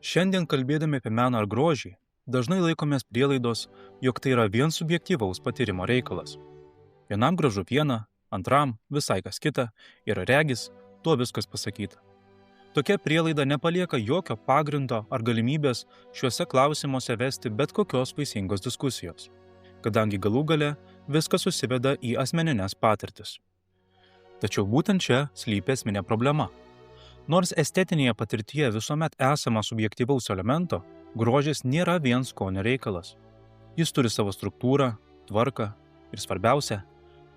Šiandien kalbėdami apie meną ar grožį, dažnai laikomės prielaidos, jog tai yra vien subjektyvaus patyrimo reikalas. Vienam gražu viena, antram visai kas kita ir regis, tuo viskas pasakyta. Tokia prielaida nepalieka jokio pagrindo ar galimybės šiuose klausimuose vesti bet kokios vaisingos diskusijos, kadangi galų gale viskas susiveda į asmenines patirtis. Tačiau būtent čia slypi esminė problema. Nors estetinėje patirtyje visuomet esama subjektyvaus elemento, grožis nėra vien skonio reikalas. Jis turi savo struktūrą, tvarką ir svarbiausia,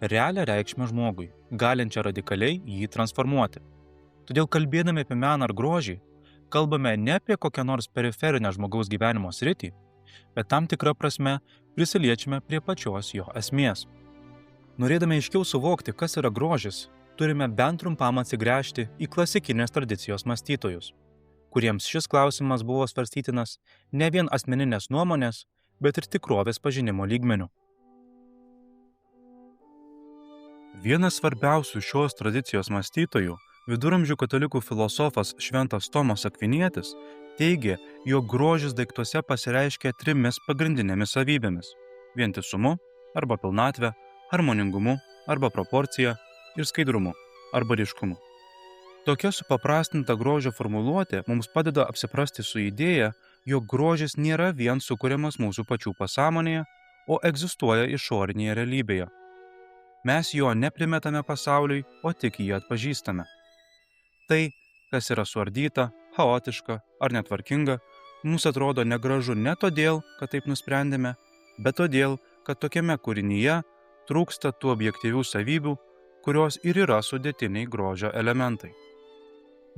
realią reikšmę žmogui, galinčią radikaliai jį transformuoti. Todėl kalbėdami apie meną ar grožį, kalbame ne apie kokią nors periferinę žmogaus gyvenimo sritį, bet tam tikrą prasme prisiliečiame prie pačios jo esmės. Norėdami aiškiau suvokti, kas yra grožis, turime bent trumpam atsigręžti į klasikinės tradicijos mąstytojus, kuriems šis klausimas buvo svarstytinas ne vien asmeninės nuomonės, bet ir tikrovės pažinimo lygmeniu. Vienas svarbiausių šios tradicijos mąstytojų, viduramžių katalikų filosofas Šventas Tomas Akvinietis, teigė, jog grožis daiktuose pasireiškia trimis pagrindinėmis savybėmis – vientisumu arba pilnatve, harmoningumu arba proporcija ir skaidrumu arba ryškumu. Tokia supaprastinta grožio formuluotė mums padeda apsiprasti su idėja, jog grožis nėra vien sukuriamas mūsų pačių pasąmonėje, o egzistuoja išorinėje realybėje. Mes jo neprimetame pasauliui, o tik jį atpažįstame. Tai, kas yra suardyta, chaotiška ar netvarkinga, mums atrodo negražu ne todėl, kad taip nusprendėme, bet todėl, kad tokiame kūrinyje trūksta tų objektyvių savybių, kurios ir yra sudėtiniai grožio elementai.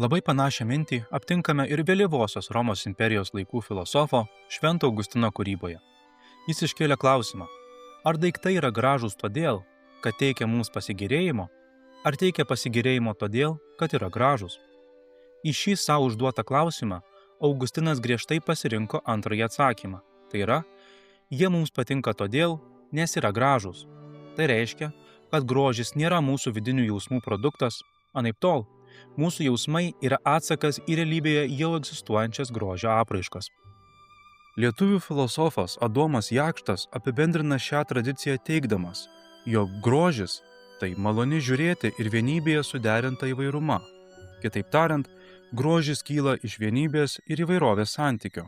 Labai panašią mintį aptinkame ir vėlyvosios Romos imperijos laikų filosofo Švento Augustino kūryboje. Jis iškėlė klausimą, ar daiktai yra gražūs todėl, kad teikia mums pasigėrėjimo, ar teikia pasigėrėjimo todėl, kad yra gražūs. Į šį savo užduotą klausimą Augustinas griežtai pasirinko antrąjį atsakymą, tai yra, jie mums patinka todėl, nes yra gražūs. Tai reiškia, kad grožis nėra mūsų vidinių jausmų produktas, anaiptol, mūsų jausmai yra atsakas į realybėje jau egzistuojančias grožio apraiškas. Lietuvių filosofas Adomas Jakštas apibendrina šią tradiciją teigdamas, jog grožis – tai maloni žiūrėti ir vienybėje suderinta įvairuma. Kitaip tariant, grožis kyla iš vienybės ir įvairovės santykio,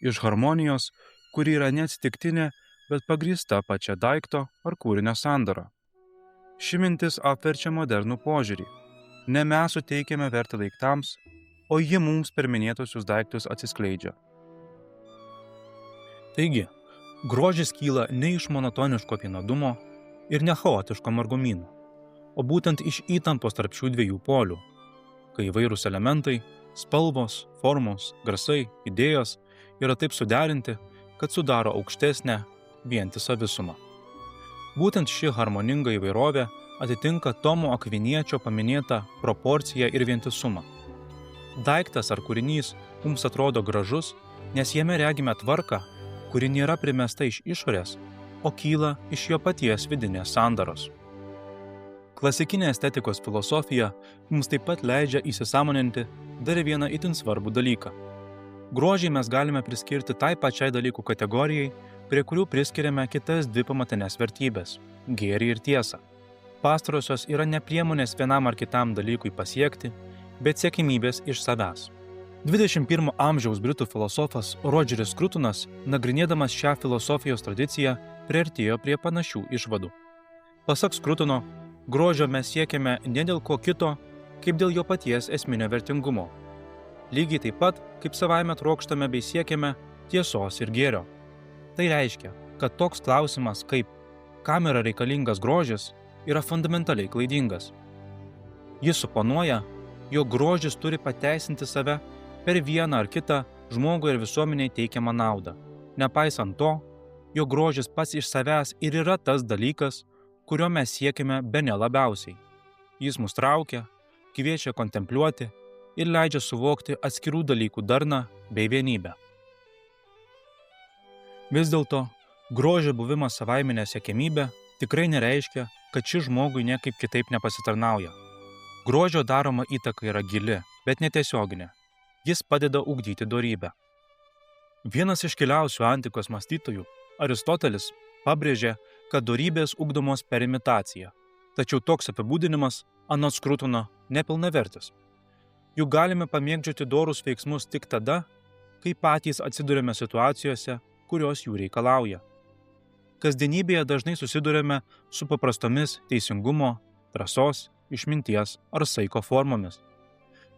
iš harmonijos, kuri yra neatsitiktinė, bet pagrįsta pačia daikto ar kūrinio sandara. Ši mintis apverčia modernų požiūrį. Ne mes suteikiame vertę daiktams, o ji mums per minėtusius daiktus atsiskleidžia. Taigi, grožis kyla ne iš monotoniško vienodumo ir ne chaotiško margumyno, o būtent iš įtampos tarp šių dviejų polių, kai įvairūs elementai, spalvos, formos, garsai, idėjos yra taip suderinti, kad sudaro aukštesnę, vientisą visumą. Būtent ši harmoninga įvairovė atitinka Tomo Akviniečio paminėtą proporciją ir vientisumą. Daiktas ar kūrinys mums atrodo gražus, nes jame regime tvarką, kuri nėra primesta iš išorės, o kyla iš jo paties vidinės sandaros. Klasikinė estetikos filosofija mums taip pat leidžia įsisąmoninti dar vieną itin svarbų dalyką. Grožį mes galime priskirti tai pačiai dalykų kategorijai, prie kurių priskiriame kitas dvi pamatinės vertybės – gėrį ir tiesą. Pastarosios yra ne priemonės vienam ar kitam dalykui pasiekti, bet siekimybės iš savęs. 21 amžiaus britų filosofas Rodžeris Skrutonas, nagrinėdamas šią filosofijos tradiciją, priartėjo prie panašių išvadų. Pasak Skrutono, grožio mes siekiame ne dėl ko kito, kaip dėl jo paties esminio vertingumo. Lygiai taip pat, kaip savaime trokštame bei siekiame tiesos ir gėrio. Tai reiškia, kad toks klausimas kaip kam yra reikalingas grožis yra fundamentaliai klaidingas. Jis suponuoja, jog grožis turi pateisinti save per vieną ar kitą žmogui ir visuomeniai teikiamą naudą, nepaisant to, jog grožis pats iš savęs ir yra tas dalykas, kurio mes siekime bene labiausiai. Jis mus traukia, kviečia kontempliuoti ir leidžia suvokti atskirų dalykų darną bei vienybę. Vis dėlto, grožio buvimas savaiminė siekiamybė tikrai nereiškia, kad ši žmogui niekaip kitaip nepasitarnauja. Grožio daroma įtaka yra gili, bet netiesioginė. Jis padeda ugdyti dorybę. Vienas iškiliausių antikos mąstytojų, Aristotelis, pabrėžė, kad dorybės ugdomos per imitaciją. Tačiau toks apibūdinimas, anot Skrutono, nepilnavertis. Juk galime pamėgdžioti dorus veiksmus tik tada, kai patys atsiduriame situacijose, kurios jų reikalauja. Kasdienybėje dažnai susiduriame su paprastomis teisingumo, drąsos, išminties ar saiko formomis.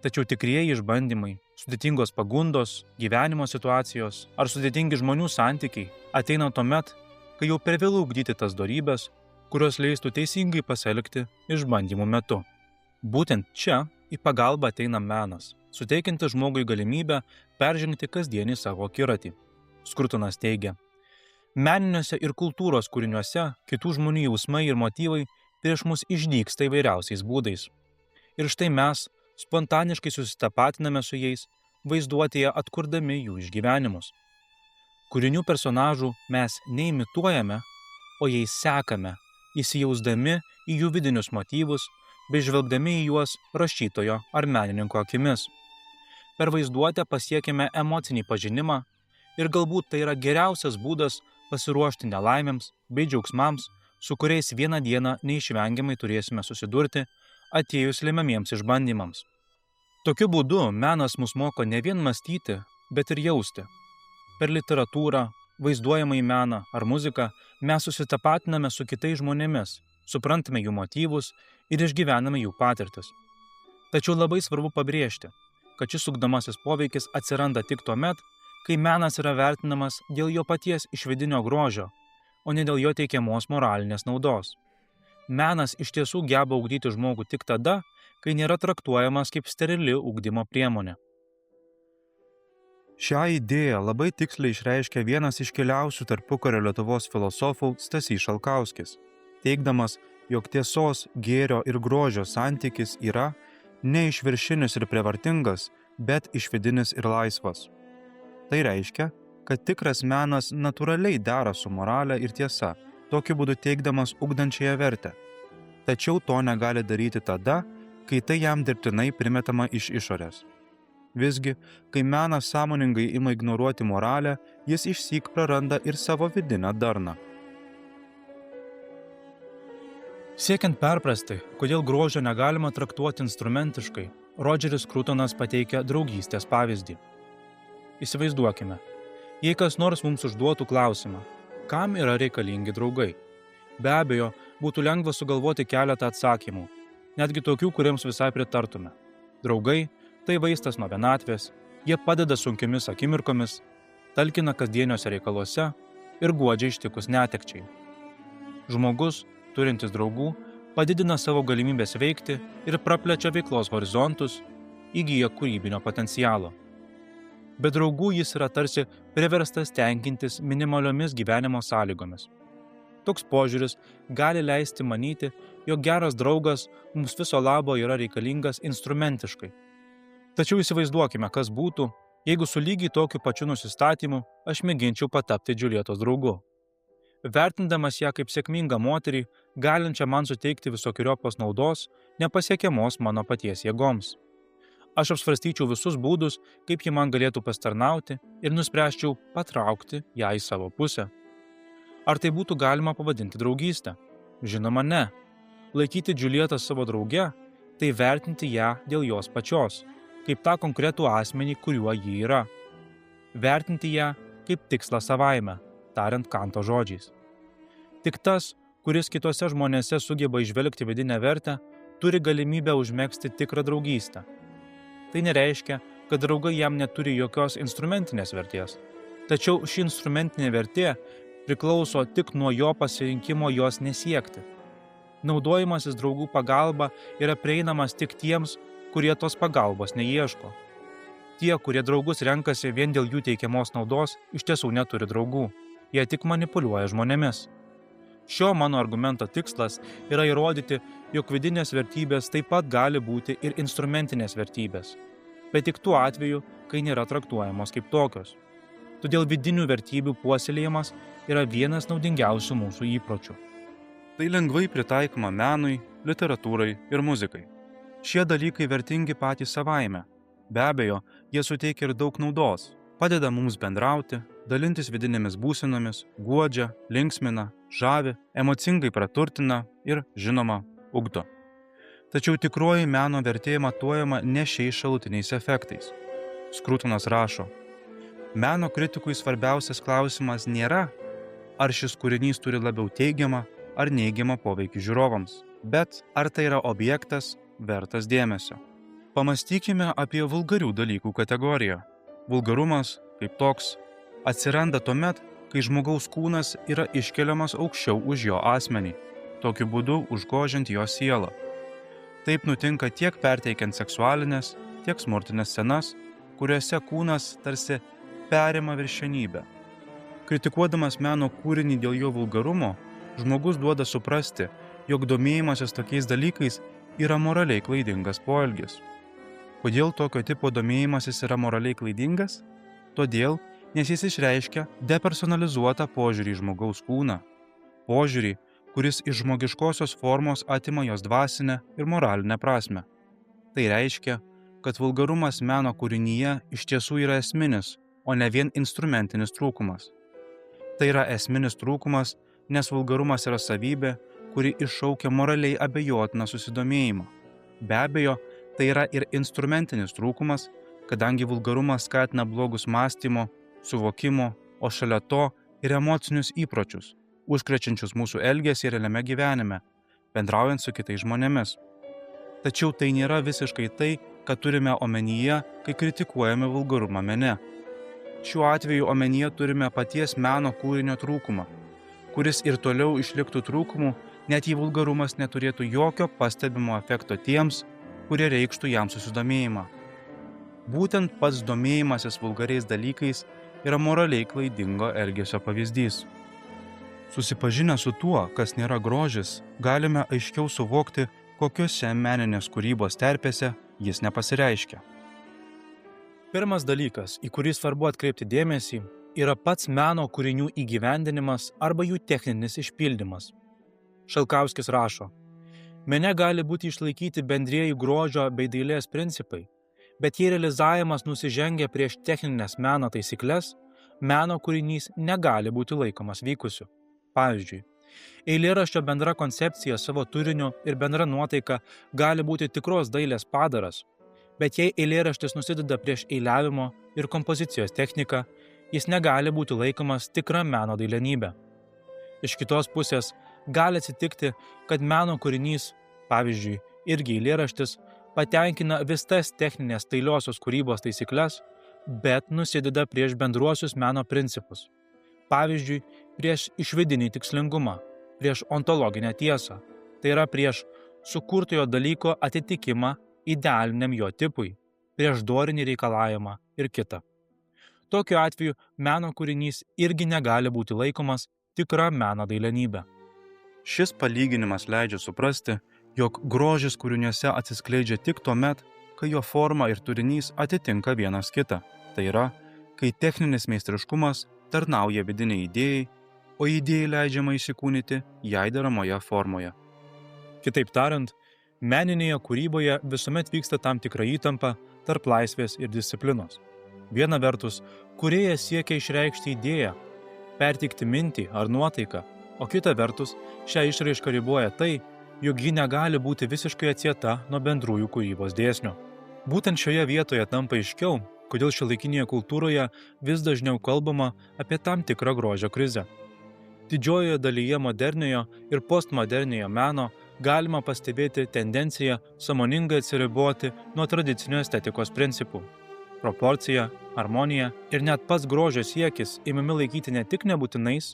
Tačiau tikrieji išbandymai, sudėtingos pagundos, gyvenimo situacijos ar sudėtingi žmonių santykiai ateina tuomet, kai jau per vėlu ugdyti tas dorybes, kurios leistų teisingai pasielgti išbandymų metu. Būtent čia į pagalbą ateina menas, suteikiantis žmogui galimybę peržengti kasdienį savo akiratį. Skrutonas teigia, meniniuose ir kultūros kūriniuose kitų žmonių jausmai ir motyvai prieš mus išdygsta įvairiausiais būdais. Ir štai mes spontaniškai susitapatiname su jais, vaizduotėje atkurdami jų išgyvenimus. Kūrinių personažų mes neimituojame, o jais sekame, įsijausdami į jų vidinius motyvus, bei žvelgdami į juos rašytojo ar menininko akimis. Per vaizduotę pasiekime emocinį pažinimą ir galbūt tai yra geriausias būdas pasiruošti nelaimėms bei džiaugsmams, su kuriais vieną dieną neišvengiamai turėsime susidurti, atėjus lemiamiems išbandymams. Tokiu būdu menas mus moko ne vien mąstyti, bet ir jausti. Per literatūrą, vaizduojamąjį meną ar muziką mes susitapatiname su kitais žmonėmis, suprantame jų motyvus ir išgyvename jų patirtis. Tačiau labai svarbu pabrėžti, kad šis ugdomasis poveikis atsiranda tik tuomet, kai menas yra vertinamas dėl jo paties išvidinio grožio, o ne dėl jo teikiamos moralinės naudos. Menas iš tiesų geba ugdyti žmogų tik tada, kai nėra traktuojamas kaip sterili ugdymo priemonė. Šią idėją labai tiksliai išreiškia vienas iškiliausių tarpukario Lietuvos filosofų Stasys Šalkauskis, teigdamas, jog tiesos, gėrio ir grožio santykis yra ne išviršinis ir prievartingas, bet išvidinis ir laisvas. Tai reiškia, kad tikras menas natūraliai dera su morale ir tiesa, tokiu būdu teikdamas ugdančiąją vertę. Tačiau to negali daryti tada, kai tai jam dirbtinai primetama iš išorės. Visgi, kai menas sąmoningai ima ignoruoti moralę, jis išsyk praranda ir savo vidinę darną. Siekiant perprasti, kodėl grožio negalima traktuoti instrumentiškai, Rodžeris Skrutonas pateikia draugystės pavyzdį. Įsivaizduokime, jei kas nors mums užduotų klausimą, kam yra reikalingi draugai? Be abejo, būtų lengva sugalvoti keletą atsakymų, netgi tokių, kuriems visai pritartume. Draugai – tai vaistas nuo vienatvės, jie padeda sunkiomis akimirkomis, talkina kasdieniuose reikaluose ir guodžia ištikus netekčiai. Žmogus, turintis draugų, padidina savo galimybės veikti ir praplečia veiklos horizontus, įgyja kūrybinio potencialo. Be draugų jis yra tarsi priverstas tenkintis minimaliomis gyvenimo sąlygomis. Toks požiūris gali leisti manyti, jog geras draugas mums viso labo yra reikalingas instrumentiškai. Tačiau įsivaizduokime, kas būtų, jeigu su lygiai tokiu pačiu nusistatymu aš mėginčiau patapti Džiuljetos draugu. Vertindamas ją kaip sėkmingą moterį, galinčią man suteikti visokiojopos naudos, nepasiekiamos mano paties jėgoms. Aš apsvarstyčiau visus būdus, kaip ji man galėtų pastarnauti ir nuspręsčiau patraukti ją į savo pusę. Ar tai būtų galima pavadinti draugystę? Žinoma, ne. Laikyti Džiuljetą savo drauge – tai vertinti ją dėl jos pačios, kaip tą konkretų asmenį, kuriuo ji yra. Vertinti ją kaip tikslą savaime, tariant Kanto žodžiais. Tik tas, kuris kitose žmonėse sugeba įžvelgti vidinę vertę, turi galimybę užmegzti tikrą draugystę. Tai nereiškia, kad draugai jam neturi jokios instrumentinės vertės. Tačiau ši instrumentinė vertė priklauso tik nuo jo pasirinkimo jos nesiekti. Naudojimasis draugų pagalba yra prieinamas tik tiems, kurie tos pagalbos neieško. Tie, kurie draugus renkasi vien dėl jų teikiamos naudos, iš tiesų neturi draugų. Jie tik manipuliuoja žmonėmis. Šio mano argumento tikslas yra įrodyti, jog vidinės vertybės taip pat gali būti ir instrumentinės vertybės, bet tik tuo atveju, kai nėra traktuojamos kaip tokios. Todėl vidinių vertybių puoselėjimas yra vienas naudingiausių mūsų įpročių. Tai lengvai pritaikoma menui, literatūrai ir muzikai. Šie dalykai vertingi patys savaime. Be abejo, jie suteikia ir daug naudos, padeda mums bendrauti, dalintis vidinėmis būsenomis, guodžia, linksmina, žavi, emocingai praturtina ir, žinoma, ugdo. Tačiau tikroji meno vertė matuojama ne šiais šalutiniais efektais. Skrutonas rašo: meno kritikui svarbiausias klausimas nėra, ar šis kūrinys turi labiau teigiamą ar neigiamą poveikį žiūrovams, bet ar tai yra objektas vertas dėmesio. Pamastykime apie vulgarių dalykų kategoriją. Vulgarumas, kaip toks, atsiranda tuomet, kai žmogaus kūnas yra iškeliamas aukščiau už jo asmenį, tokiu būdu užgožiant jo sielą. Taip nutinka tiek perteikiant seksualinės, tiek smurtinės scenas, kuriuose kūnas tarsi perima viršenybę. Kritikuodamas meno kūrinį dėl jo vulgarumo, žmogus duoda suprasti, jog domėjimasis tokiais dalykais yra moraliai klaidingas poelgis. Kodėl tokio tipo domėjimasis yra moraliai klaidingas? Todėl, nes jis išreiškia depersonalizuotą požiūrį į žmogaus kūną. Požiūrį, kuris iš žmogiškosios formos atima jos dvasinę ir moralinę prasmę. Tai reiškia, kad vulgarumas meno kūrinyje iš tiesų yra esminis, o ne vien instrumentinis trūkumas. Tai yra esminis trūkumas, nes vulgarumas yra savybė, kuri iššaukia moraliai abejotiną susidomėjimą. Be abejo, tai yra ir instrumentinis trūkumas, kadangi vulgarumas skatina blogus mąstymo, suvokimo, o šalia to ir emocinius įpročius, užkrečiančius mūsų elgesį realiame gyvenime, bendraujant su kitais žmonėmis. Tačiau tai nėra visiškai tai, ką turime omenyje, kai kritikuojame vulgarumą mene. Šiuo atveju omenyje turime paties meno kūrinio trūkumą, kuris ir toliau išliktų trūkumu, net jei vulgarumas neturėtų jokio pastebimo efekto tiems, kurie reikštų jam susidomėjimą. Būtent pats domėjimasis vulgariais dalykais yra moraliai klaidingo elgesio pavyzdys. Susipažinę su tuo, kas nėra grožis, galime aiškiau suvokti, kokiose meninės kūrybos terpėse jis nepasireiškia. Pirmas dalykas, į kurį svarbu atkreipti dėmesį, yra pats meno kūrinių įgyvendinimas arba jų techninis išpildymas. Šalkauskis rašo: mene gali būti išlaikyti bendrieji grožio bei dailės principai, bet jei realizavimas nusižengia prieš techninės meno taisyklės, meno kūrinys negali būti laikomas vykusiu. Pavyzdžiui, eilėraščio bendra koncepcija savo turiniu ir bendra nuotaika gali būti tikros dailės padaras, bet jei eilėraštis nusideda prieš eiliavimo ir kompozicijos techniką, jis negali būti laikomas tikra meno dailenybė. Iš kitos pusės, gali atsitikti, kad meno kūrinys, pavyzdžiui, irgi eilėraštis, patenkina vis tas techninės dailiosios kūrybos taisyklės, bet nusideda prieš bendruosius meno principus. Pavyzdžiui, prieš išvidinį tikslingumą, prieš ontologinę tiesą, tai yra prieš sukurtojo dalyko atitikimą idealiniam jo tipui, prieš dorinį reikalavimą ir kita. Tokiu atveju meno kūrinys irgi negali būti laikomas tikra meno dailenybė. Šis palyginimas leidžia suprasti, jog grožis kūriniuose atsiskleidžia tik tuomet, kai jo forma ir turinys atitinka vienas kitą. Tai yra, kai techninis meistriškumas tarnauja vidiniai idėjai, o idėjai leidžiama įsikūnyti jai deramoje formoje. Kitaip tariant, meninėje kūryboje visuomet vyksta tam tikra įtampa tarp laisvės ir disciplinos. Viena vertus, kūrėjas siekia išreikšti idėją, perteikti mintį ar nuotaiką, o kita vertus, šią išraišką riboja tai, jog ji negali būti visiškai atsieta nuo bendrųjų kūrybos dėsnių. Būtent šioje vietoje tampa aiškiau, kodėl šiuolaikinėje kultūroje vis dažniau kalbama apie tam tikrą grožio krizę. Didžiojoje dalyje moderniojo ir postmoderniojo meno galima pastebėti tendenciją sąmoningai atsiriboti nuo tradicinių estetikos principų. Proporcija, harmonija ir net pats grožio siekis imami laikyti ne tik nebūtinais,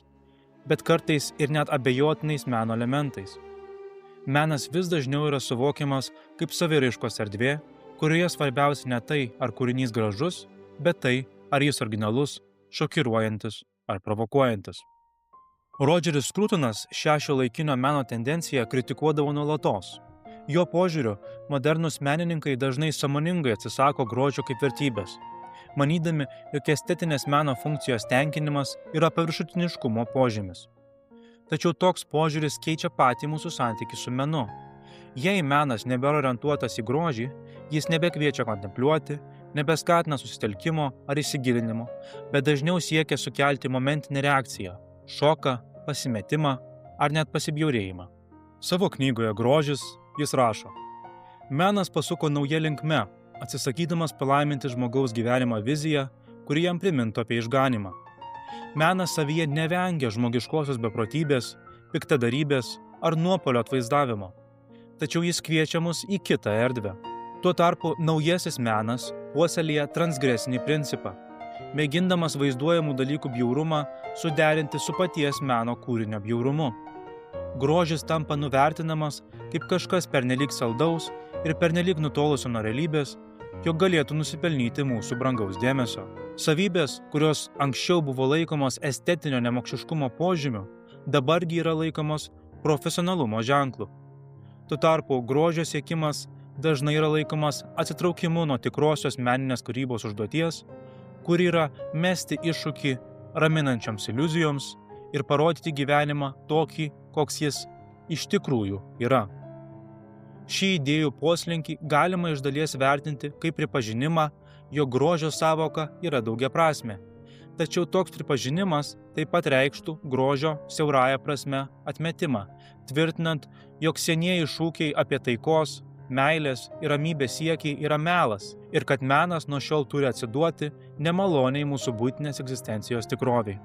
bet kartais ir net abejotinais meno elementais. Menas vis dažniau yra suvokiamas kaip saviraiškos erdvė, kurioje svarbiausia ne tai, ar kūrinys gražus, bet tai, ar jis originalus, šokiruojantis ar provokuojantis. Rodžeris Skrutonas šią šiuolaikinio meno tendenciją kritikuodavo nuolatos. Jo požiūriu, modernūs menininkai dažnai sąmoningai atsisako grožio kaip vertybės, manydami, jog estetinės meno funkcijos tenkinimas yra paviršutiniškumo požymis. Tačiau toks požiūris keičia patį mūsų santykį su menu. Jei menas nebėra orientuotas į grožį, jis nebekviečia kontempliuoti, nebeskatina susitelkimo ar įsigilinimo, bet dažniau siekia sukelti momentinę reakciją – šoką, pasimetimą ar net pasibjaurėjimą. Savo knygoje Grožis jis rašo: menas pasuko nauja linkme, atsisakydamas palaiminti žmogaus gyvenimo viziją, kuri jam primintų apie išganymą. Menas savyje nevengia žmogiškosios beprotybės, piktadarybės ar nuopuolio atvaizdavimo, tačiau jis kviečia mus į kitą erdvę. Tuo tarpu naujasis menas puoselėja transgresinį principą, mėgindamas vaizduojamų dalykų bjaurumą suderinti su paties meno kūrinio bjaurumu. Grožis tampa nuvertinamas kaip kažkas pernelyg saldaus ir pernelyg nutolusio nuo realybės, jog galėtų nusipelnyti mūsų brangaus dėmesio. Savybės, kurios anksčiau buvo laikomos estetinio nemokšiškumo požymiu, dabargi yra laikomos profesionalumo ženklu. Tuo tarpu grožio siekimas dažnai yra laikomas atsitraukimu nuo tikrosios meninės kūrybos užduoties, kur yra mesti iššūkį raminančioms iliuzijoms ir parodyti gyvenimą tokį, koks jis iš tikrųjų yra. Šį idėjų poslinkį galima iš dalies vertinti kaip pripažinimą, jog grožio sąvoka yra daugiaprasmė. Tačiau toks pripažinimas taip pat reikštų grožio siaurąja prasme atmetimą, tvirtinant, jog senieji šūkiai apie taikos, meilės ir ramybės siekiai yra melas ir kad menas nuo šiol turi atsiduoti nemaloniai mūsų buitinės egzistencijos tikroviai.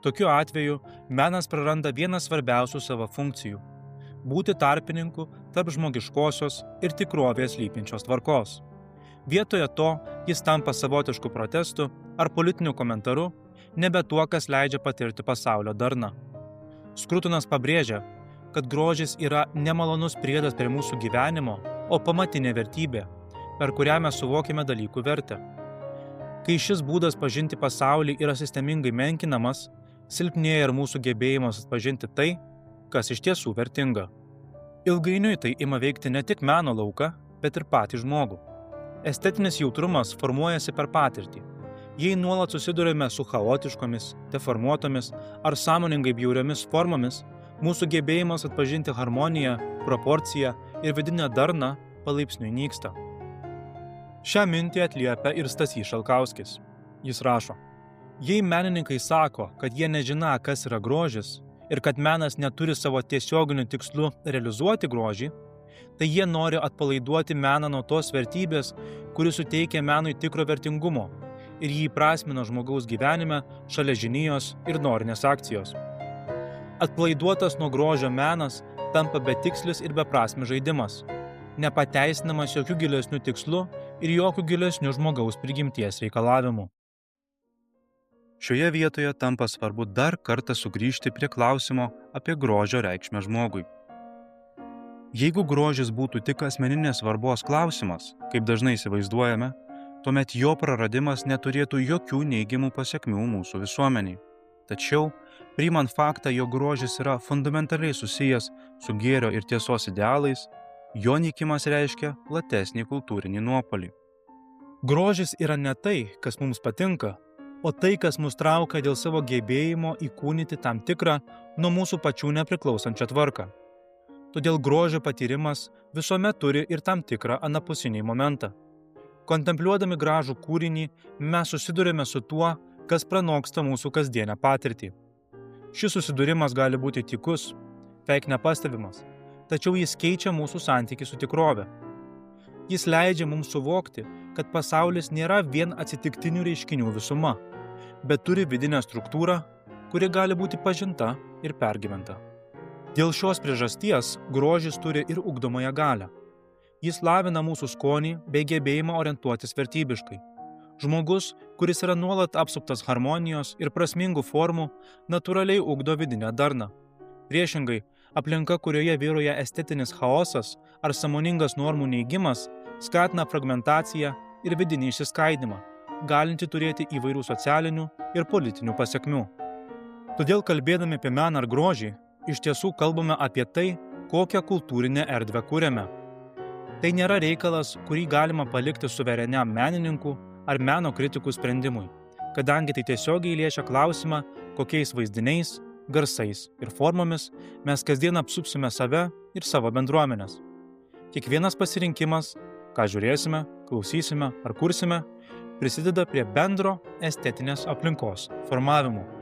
Tokiu atveju menas praranda vieną svarbiausių savo funkcijų – būti tarpininku tarp žmogiškosios ir tikrovės slypinčios tvarkos. Vietoje to jis tampa savotišku protestu ar politiniu komentaru, nebe tuo, kas leidžia patirti pasaulio darną. Skrutonas pabrėžia, kad grožis yra nemalonus priedas prie mūsų gyvenimo, o pamatinė vertybė, per kurią mes suvokiame dalykų vertę. Kai šis būdas pažinti pasaulį yra sistemingai menkinamas, silpnėja ir mūsų gebėjimas atpažinti tai, kas iš tiesų vertinga. Ilgainiui tai ima veikti ne tik meno lauką, bet ir patį žmogų. Estetinis jautrumas formuojasi per patirtį. Jei nuolat susidurime su chaotiškomis, deformuotomis ar sąmoningai bjauriomis formomis, mūsų gebėjimas atpažinti harmoniją, proporciją ir vidinę darną palaipsniui nyksta. Šią mintį atliepia ir Stasys Šalkauskis. Jis rašo: jei menininkai sako, kad jie nežino, kas yra grožis ir kad menas neturi savo tiesioginių tikslų realizuoti grožį, tai jie nori atpalaiduoti meną nuo tos vertybės, kuri suteikia menui tikro vertingumo ir jį įprasmina žmogaus gyvenime šalia žinijos ir norinės akcijos. Atpalaiduotas nuo grožio menas tampa betikslis ir beprasmis žaidimas, nepateisinamas jokių gilesnių tikslų ir jokių gilesnių žmogaus prigimties reikalavimų. Šioje vietoje tampa svarbu dar kartą sugrįžti prie klausimo apie grožio reikšmę žmogui. Jeigu grožis būtų tik asmeninės svarbos klausimas, kaip dažnai įsivaizduojame, tuomet jo praradimas neturėtų jokių neigiamų pasekmių mūsų visuomeniai. Tačiau, priimant faktą, jog grožis yra fundamentaliai susijęs su gėrio ir tiesos idealais, jo nykimas reiškia platesnį kultūrinį nuopuolį. Grožis yra ne tai, kas mums patinka, o tai, kas mus traukia dėl savo gebėjimo įkūnyti tam tikrą nuo mūsų pačių nepriklausančią tvarką. Todėl grožio patyrimas visuomet turi ir tam tikrą anapusinį momentą. Kontempliuodami gražų kūrinį, mes susidurime su tuo, kas pranoksta mūsų kasdienę patirtį. Šis susidūrimas gali būti tykus, beveik nepastebimas, tačiau jis keičia mūsų santykį su tikrove. Jis leidžia mums suvokti, kad pasaulis nėra vien atsitiktinių reiškinių visuma, bet turi vidinę struktūrą, kuri gali būti pažinta ir pergyventa. Dėl šios priežasties grožis turi ir ugdomąją galią. Jis lavina mūsų skonį bei gebėjimą orientuotis vertybiškai. Žmogus, kuris yra nuolat apsuptas harmonijos ir prasmingų formų, natūraliai ugdo vidinę darną. Priešingai, aplinka, kurioje vyrauja estetinis chaosas ar sąmoningas normų neigimas, skatina fragmentaciją ir vidinį išsiskaidymą, galinti turėti įvairių socialinių ir politinių pasekmių. Todėl kalbėdami apie meną ar grožį, iš tiesų kalbame apie tai, kokią kultūrinę erdvę kuriame. Tai nėra reikalas, kurį galima palikti suvereniam menininkų ar meno kritikų sprendimui, kadangi tai tiesiogiai liečia klausimą, kokiais vaizdiniais, garsais ir formomis mes kasdien apsupsime save ir savo bendruomenės. Kiekvienas pasirinkimas, ką žiūrėsime, klausysime ar kursime, prisideda prie bendro estetinės aplinkos formavimo.